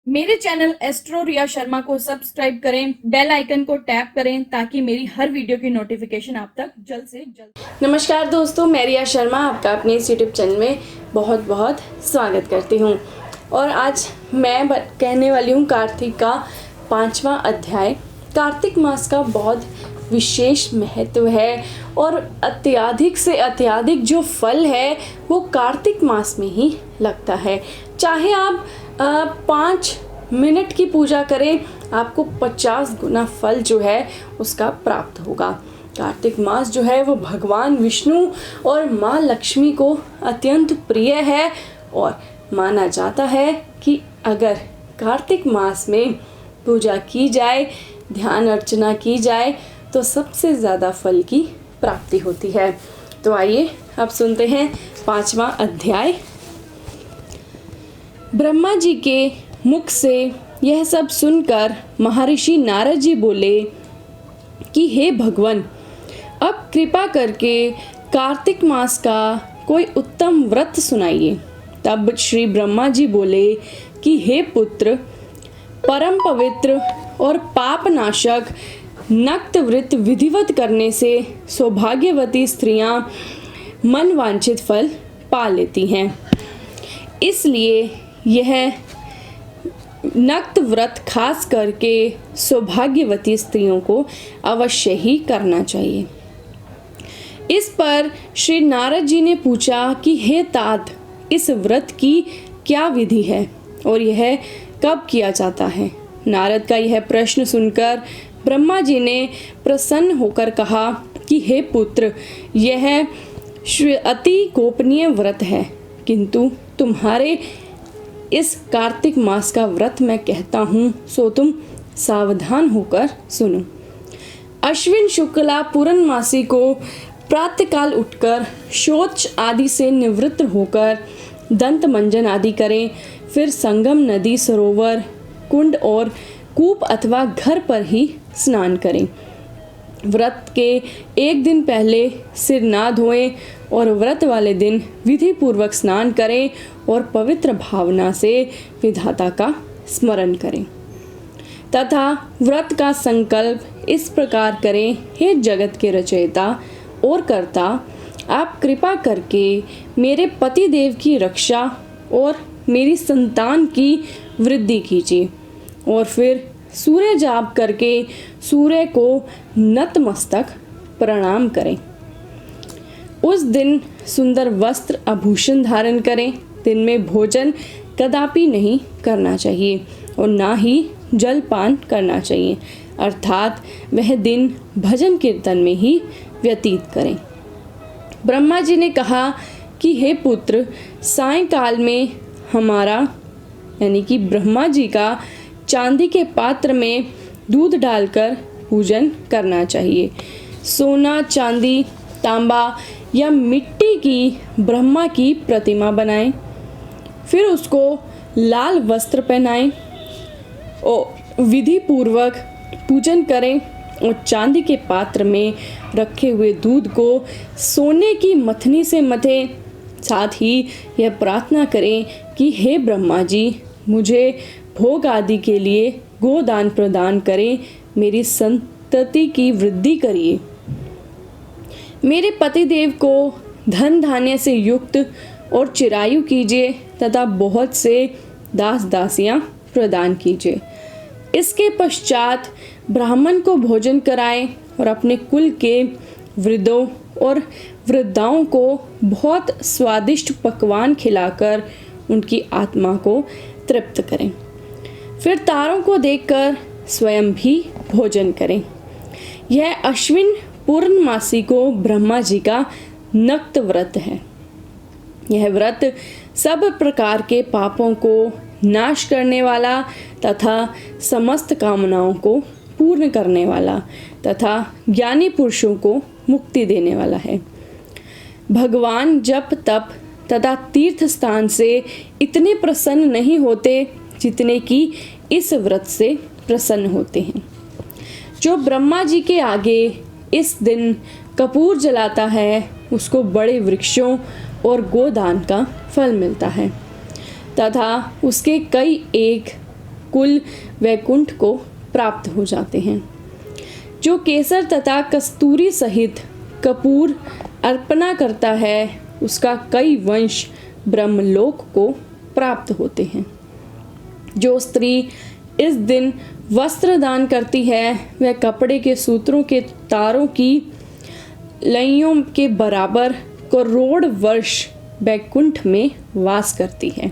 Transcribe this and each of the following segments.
मेरे channel astro Riya Sharma को subscribe करें, बेल आइकन को टैप करें ताकि मेरी हर वीडियो की नोटिफिकेशन आप तक जल्द से जल्द। नमस्कार दोस्तों, मैं रिया शर्मा आपका अपने इस यूट्यूब चैनल में बहुत बहुत स्वागत करती हूँ। और आज मैं कहने वाली हूँ कार्तिक का 5वां अध्याय। कार्तिक मास का बहुत विशेष महत्व है और अत्यधिक से अत्यधिक जो फल है वो कार्तिक मास में ही लगता है। चाहे आप 5 मिनट की पूजा करें, आपको 50 गुना फल जो है उसका प्राप्त होगा। कार्तिक मास जो है वो भगवान विष्णु और माँ लक्ष्मी को अत्यंत प्रिय है और माना जाता है कि अगर कार्तिक मास में पूजा की जाए, ध्यान अर्चना की जाए तो सबसे ज़्यादा फल की प्राप्ति होती है। तो आइए अब सुनते हैं 5वां अध्याय। ब्रह्मा जी के मुख से यह सब सुनकर महर्षि नारद जी बोले कि हे भगवान, अब कृपा करके कार्तिक मास का कोई उत्तम व्रत सुनाइए। तब श्री ब्रह्मा जी बोले कि हे पुत्र, परम पवित्र और पाप नाशक नक्त व्रत विधिवत करने से सौभाग्यवती स्त्रियां मन वांछित फल पा लेती हैं। इसलिए यह नक्त व्रत खास करके सौभाग्यवती स्त्रियों को अवश्य ही करना चाहिए। इस पर श्री नारद जी ने पूछा कि हे तात, इस व्रत की क्या विधि है और यह कब किया जाता है? नारद का यह प्रश्न सुनकर ब्रह्मा जी ने प्रसन्न होकर कहा कि हे पुत्र, यह अति गोपनीय व्रत है, किंतु तुम्हारे इस कार्तिक मास का व्रत मैं कहता हूँ सो तुम सावधान होकर सुनो। अश्विन शुक्ला पूर्णमासी को प्रातःकाल उठकर शौच आदि से निवृत्त होकर दंत मंजन आदि करें, फिर संगम, नदी, सरोवर, कुंड और कूप अथवा घर पर ही स्नान करें। व्रत के एक दिन पहले सिर ना धोएं और व्रत वाले दिन विधि पूर्वक स्नान करें और पवित्र भावना से विधाता का स्मरण करें तथा व्रत का संकल्प इस प्रकार करें, हे जगत के रचयिता और कर्ता, आप कृपा करके मेरे पति देव की रक्षा और मेरी संतान की वृद्धि कीजिए। और फिर सूर्य जाप करके सूर्य को नतमस्तक प्रणाम करें। उस दिन सुंदर वस्त्र आभूषण धारण करें। दिन में भोजन कदापि नहीं करना चाहिए और ना ही जलपान करना चाहिए, अर्थात वह दिन भजन कीर्तन में ही व्यतीत करें। ब्रह्मा जी ने कहा कि हे पुत्र, सायंकाल में हमारा यानी कि ब्रह्मा जी का चांदी के पात्र में दूध डालकर पूजन करना चाहिए। सोना, चांदी, तांबा या मिट्टी की ब्रह्मा की प्रतिमा बनाएं, फिर उसको लाल वस्त्र पहनाएं और विधि पूर्वक पूजन करें और चांदी के पात्र में रखे हुए दूध को सोने की मथनी से मथें। साथ ही यह प्रार्थना करें कि हे ब्रह्मा जी, मुझे भोग आदि के लिए गोदान प्रदान करें, मेरी संतति की वृद्धि करिए। मेरे पतिदेव को धन धान्य से युक्त और चिरायु कीजिए तथा बहुत से दास दासियां प्रदान कीजिए। इसके पश्चात ब्राह्मण को भोजन कराएं और अपने कुल के वृद्धों और वृद्धाओं को बहुत स्वादिष्ट पकवान खिलाकर उनकी आत्मा को तृप्त करें। फिर तारों को देखकर स्वयं भी भोजन करें। यह अश्विन पूर्णमासी को ब्रह्मा जी का नक्त व्रत है। यह व्रत सब प्रकार के पापों को नाश करने वाला तथा समस्त कामनाओं को पूर्ण करने वाला तथा ज्ञानी पुरुषों को मुक्ति देने वाला है। भगवान जप तप तथा तीर्थ स्थान से इतने प्रसन्न नहीं होते जितने कि इस व्रत से प्रसन्न होते हैं। जो ब्रह्मा जी के आगे इस दिन कपूर जलाता है उसको बड़े वृक्षों और गोदान का फल मिलता है तथा उसके कई एक कुल वैकुंठ को प्राप्त हो जाते हैं। जो केसर तथा कस्तूरी सहित कपूर अर्पणा करता है उसका कई वंश ब्रह्मलोक को प्राप्त होते हैं। जो स्त्री इस दिन वस्त्र दान करती है वह कपड़े के सूत्रों के तारों की लइयों के बराबर करोड़ वर्ष वैकुंठ में वास करती है।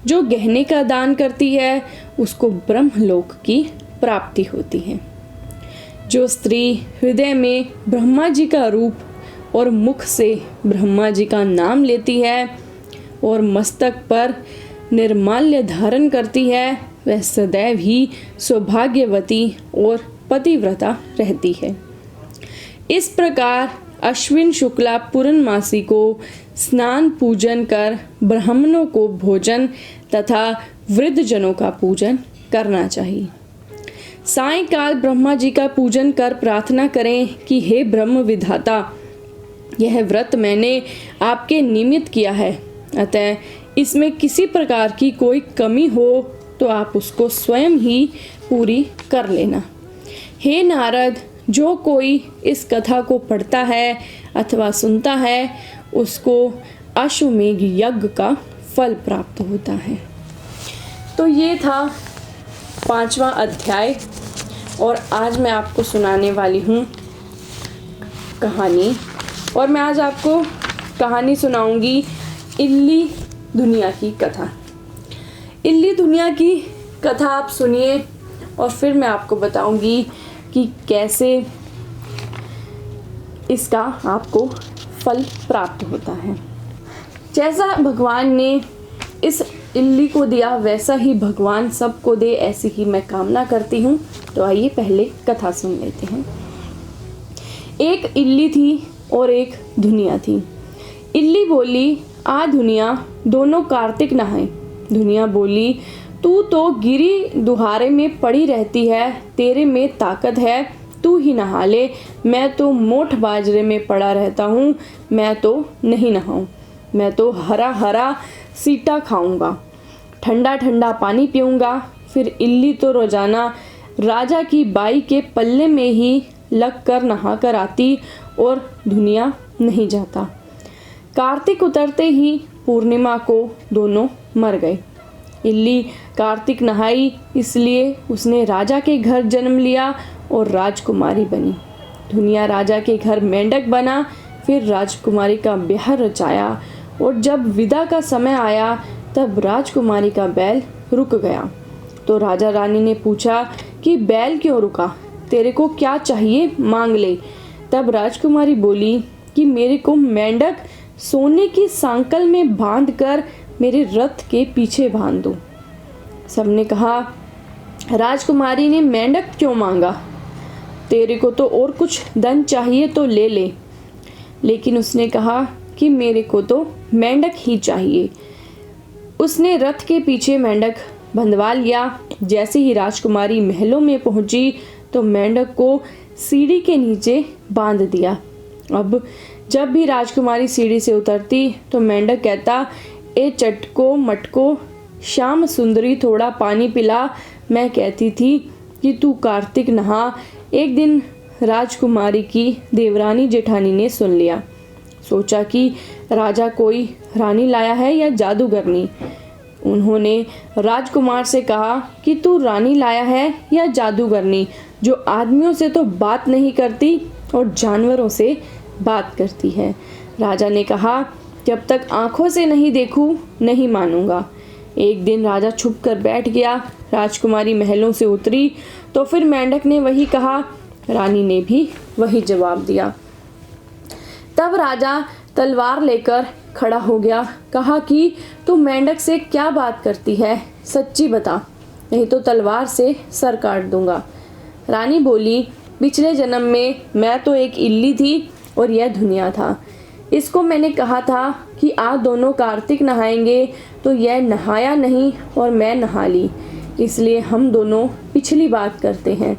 जो गहने का दान करती है उसको ब्रह्मलोक की प्राप्ति होती है। जो स्त्री हृदय में ब्रह्मा जी का रूप और मुख से ब्रह्मा जी का नाम लेती है और मस्तक पर निर्माल्य धारण करती है वह सदैव ही सौभाग्यवती और पतिव्रता रहती है। इस प्रकार अश्विन शुक्ला पूर्णमासी को स्नान पूजन कर ब्राह्मणों को भोजन तथा वृद्धजनों का पूजन करना चाहिए। सायंकाल ब्रह्मा जी का पूजन कर प्रार्थना करें कि हे ब्रह्म विधाता, यह व्रत मैंने आपके निमित्त किया है, अतः इसमें किसी प्रकार की कोई कमी हो तो आप उसको स्वयं ही पूरी कर लेना। हे नारद, जो कोई इस कथा को पढ़ता है अथवा सुनता है उसको अश्वमेघ यज्ञ का फल प्राप्त होता है। तो ये था 5वां अध्याय और आज मैं आपको सुनाने वाली हूँ कहानी। और मैं आज आपको कहानी सुनाऊंगी इल्ली दुनिया की कथा। इल्ली दुनिया की कथा आप सुनिए और फिर मैं आपको बताऊंगी कि कैसे इसका आपको फल प्राप्त होता है। जैसा भगवान ने इस इल्ली को दिया वैसा ही भगवान सबको दे, ऐसी ही मैं कामना करती हूँ। तो आइए पहले कथा सुन लेते हैं। एक इल्ली थी और एक दुनिया थी। इल्ली बोली, आ दुनिया, दोनों कार्तिक नहाए। दुनिया बोली, तू तो गिरी दुहारे में पड़ी रहती है, तेरे में ताकत है, तू ही नहा ले। मैं तो मोठ बाजरे में पड़ा रहता हूँ, मैं तो नहीं नहाऊं। मैं तो हरा हरा सीटा खाऊंगा, ठंडा ठंडा पानी पीऊंगा। फिर इल्ली तो रोजाना राजा की बाई के पल्ले में ही लग कर नहा कर आती और दुनिया नहीं जाता। कार्तिक उतरते ही पूर्णिमा को दोनों मर गए। इल्ली कार्तिक नहाई इसलिए उसने राजा के घर जन्म लिया और राजकुमारी बनी। दुनिया राजा के घर मेंढक बना, फिर राजकुमारी का ब्याह रचाया और जब विदा का समय आया तब राजकुमारी का बैल रुक गया। तो राजा रानी ने पूछा कि बैल क्यों रुका, तेरे को क्या चाहिए मांग ले। तब राजकुमारी बोली कि मेरे को मेंढक सोने की सांकल में बांध कर मेरे रथ के पीछे बांध दो। सबने कहा, राजकुमारी ने मेंढक क्यों मांगा, तेरे को तो और कुछ धन चाहिए तो ले ले। लेकिन उसने कहा कि मेरे को तो मेंढक ही चाहिए। उसने रथ के पीछे मेंढक बंधवा लिया। जैसे ही राजकुमारी महलों में पहुंची तो मेंढक को सीढ़ी के नीचे बांध दिया। अब जब भी राजकुमारी सीढ़ी से उतरती तो मेंढक कहता, ए चटको मटको श्याम सुंदरी, थोड़ा पानी पिला। मैं कहती थी कि तू कार्तिक नहा। एक दिन राजकुमारी की देवरानी जेठानी ने सुन लिया। सोचा कि राजा कोई रानी लाया है या जादूगरनी। उन्होंने राजकुमार से कहा कि तू रानी लाया है या जादूगरनी, जो आदमियों से तो बात नहीं करती और जानवरों से बात करती है। राजा ने कहा, जब तक आंखों से नहीं देखूं नहीं मानूंगा। एक दिन राजा छुप कर बैठ गया। राजकुमारी महलों से उतरी तो फिर मेंढक ने वही कहा, रानी ने भी वही जवाब दिया। तब राजा तलवार लेकर खड़ा हो गया। कहा कि तू मेंढक से क्या बात करती है, सच्ची बता, नहीं तो तलवार से सर काट दूंगा। रानी बोली, पिछले जन्म में मैं तो एक इल्ली थी और यह दुनिया था। इसको मैंने कहा था कि आज दोनों कार्तिक नहाएंगे, तो यह नहाया नहीं और मैं नहा ली, इसलिए हम दोनों पिछली बात करते हैं।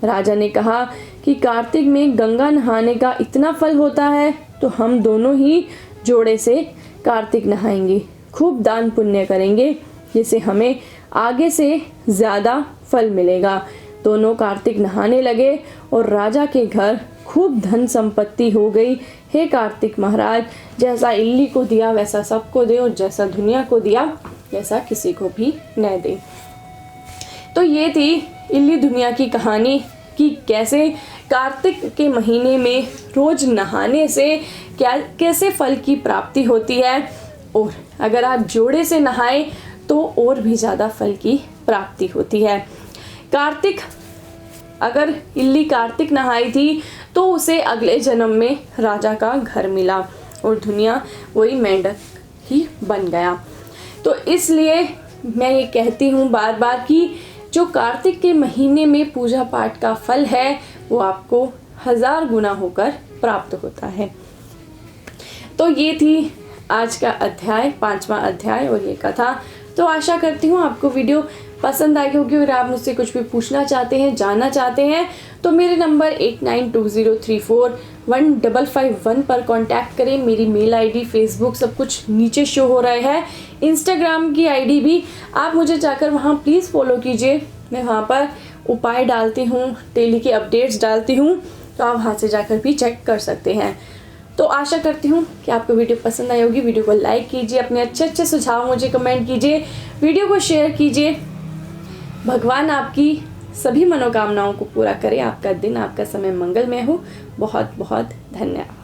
राजा ने कहा कि कार्तिक में गंगा नहाने का इतना फल होता है तो हम दोनों ही जोड़े से कार्तिक नहाएंगे, खूब दान पुण्य करेंगे, जिससे हमें आगे से ज़्यादा फल मिलेगा। दोनों कार्तिक नहाने लगे और राजा के घर खूब धन संपत्ति हो गई। हे कार्तिक महाराज, जैसा इल्ली को दिया वैसा सबको दे, और जैसा दुनिया को दिया वैसा किसी को भी न दे। तो ये थी इल्ली दुनिया की कहानी कि कैसे कार्तिक के महीने में रोज नहाने से कैसे फल की प्राप्ति होती है, और अगर आप जोड़े से नहाएं तो और भी ज़्यादा फल की प्राप्ति होती है। कार्तिक, अगर इल्ली कार्तिक नहाई थी तो उसे अगले जन्म में राजा का घर मिला और दुनिया वही मेंढक ही बन गया। तो इसलिए मैं ये कहती हूँ बार बार कि जो कार्तिक के महीने में पूजा पाठ का फल है वो आपको 1000 गुना होकर प्राप्त होता है। तो ये थी आज का अध्याय, 5वां अध्याय और ये कथा। तो आशा करती हूँ आपको वीडियो पसंद आई होगी। और आप मुझसे कुछ भी पूछना चाहते हैं, जानना चाहते हैं, तो मेरे नंबर 8920341551 पर कांटेक्ट करें। मेरी मेल आईडी, फेसबुक सब कुछ नीचे शो हो रहा है। इंस्टाग्राम की आईडी भी आप मुझे जाकर वहाँ प्लीज़ फॉलो कीजिए। मैं वहाँ पर उपाय डालती हूँ, डेली की अपडेट्स डालती हूँ, तो आप वहाँ से जाकर भी चेक कर सकते हैं। तो आशा करती हूँ कि आपको वीडियो पसंद आई होगी। वीडियो को लाइक कीजिए, अपने अच्छे सुझाव मुझे कमेंट कीजिए, वीडियो को शेयर कीजिए। भगवान आपकी सभी मनोकामनाओं को पूरा करे। आपका दिन, आपका समय मंगलमय हो। बहुत बहुत धन्यवाद।